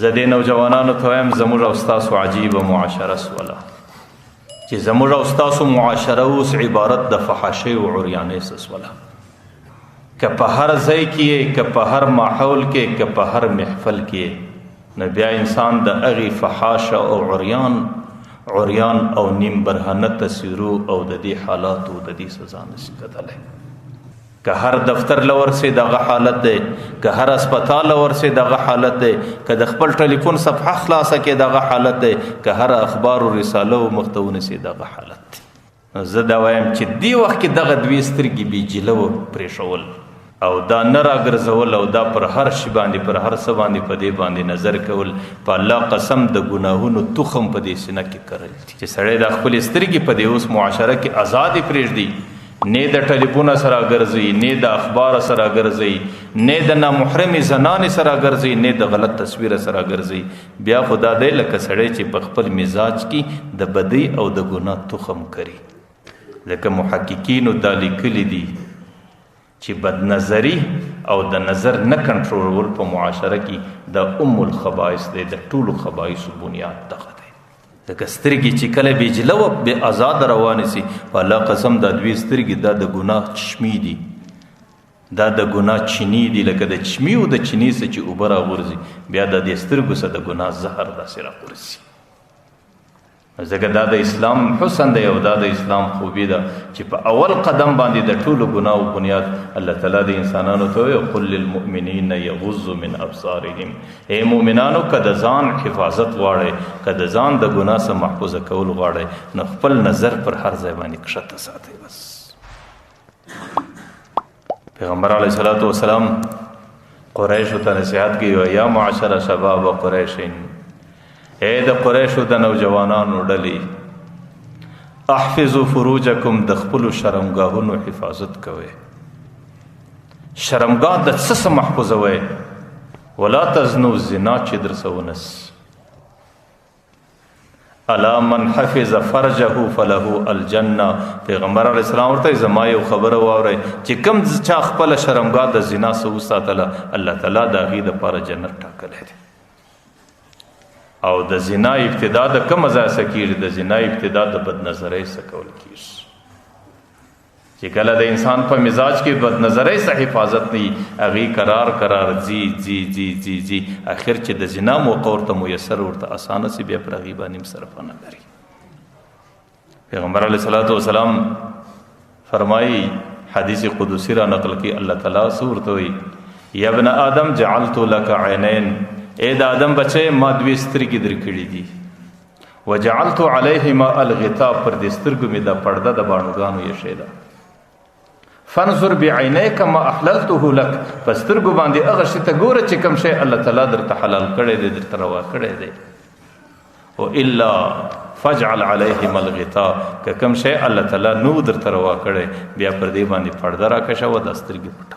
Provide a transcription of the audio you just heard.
زه دې نوجوانانو ته وایم زموږ او ستاسو عجیبه معاشره سوله چې زموږ او ستاسو معاشره اوس عبارت د فحاشۍ او عریانۍ سوله. که په هر ځای کې که په هر ماحول کې که په هر محفل کې نو بیا انسان د هغې فحاشه او عریان او نیم برهنه تصویرو او د دې حالاتو د دې سزا نشي کتلی. که هر دفتر لورسې دغه حالت دی، که هر اسپتال لورسې دغه حالت دی، که د خپل ټلیفون صفحه خلاصه کې دغه حالت دی، که هر اخبار و رساله و مخته ونیسې دغه حالت دی. نو زه دا وایم چې دې وخت کې دغه دوې سترګې بېجله و پرېښول او دا نه راګرځول او دا پر هر شي باندې پر هر څه باندې په دې باندې نظر کول، په الله قسم د ګناهونو تخم په دې سینه کې کرل دي چې سړی دا خپلې سترګې په دې اوس معاشره کې ازادې پرېږدي، نه د ټلیفونه سره ګرځي، نه د اخبار سره ګرځي، نه د نامحرمې زنانې سره ګرځي، نه د غلط تصویر سره ګرځي. بیا خدا دی لکه سړی چې په خپل مزاج کې د بدۍ او د ګناه تخم کري. لکه محققینو دا لیکلي دي چې بدنظري او د نظر نه کنټرولول په معاشره کې د الخبائث دی، د ټولو خبائثو بنیاد دغه دی. لکه سترګې چې کله بېجله و بې ازاده روانې سي، په الله قسم دا دوې سترګې دا د ګناه چشمې دي، دا د ګناه چینې دي. لکه د چشمې او د چینې څه چې اوبه راغورځي بیا د دې سترګو څه د ګناه زهر داسې راغورځي. ځکه دا د اسلام حسن دی او دا د اسلام خوبي ده چې په اول قدم باندې د ټولو ګناهو بنیاد الله تعالی د انسانانو ته وایي قل للمؤمنین یغضوا من ابصارهم. ای مؤمنانو که د ځان حفاظت غواړئ، که د ځان د ګناه څخه محفوظه کول غواړئ، نو خپل نظر پر هر ځای باندې کښته ساتئ. بس پیغمبر علیه الصلاة والسلام قریشو ته نصیحت کوي یا معاشر شباب قریشین، اے د قریشو د نوجوانانو ډلې، احفظوا فروجکم، د خپلو شرمګاهونو حفاظت کوئ. شرمګاه د څه څه محفوظوئ؟ ولا تزنوا، زنا چې در څه ونس. الا من حفظ فرجه فله الجنه. پیغمبر علیه السلام ورته زما یو خبره واورئ چې کوم چا خپله شرمګاه د زنا څه وساتله، الله تعالی د هغې دپاره جنت ټاکلی دی. او د زنا ابتدا د کومه ځای څخه کېږي؟ د زنا ابتدا د بدنظرۍ څخه کول کېږي. چې کله د انسان په مزاج کې بدنظرۍ څخه حفاظت نه وي، هغې قرار ځي اخر چې د زنا موقع ورته میسر ورته اسانه سي، بیا پر هغې باندې صرفه نه لري. پیغمبر علیه الصلاة والسلام فرمایي، حدیث قدسی را نقل کی، الله تعالی څه ورته وایي؟ یا ابن آدم جعلت لك عینین، اے د آدم بچه ما دوی سترګې درکړي دي، وجعلت علیهما الغطاء، پر دې سترګو مې دا پرده د باڼوګانو ایښې ده. فانظر بعینیک ما احللته لک، په سترګو باندې هغه شي ته ګوره چې کوم شی الله تعالی درته حلال کړی دی، درته روا کړی دی. والا فاجعل علیهما الغطاء، که کوم شی الله تعالی نو درته روا کړی بیا پر دې باندې پرده راکشه و دا سترګې پټوه.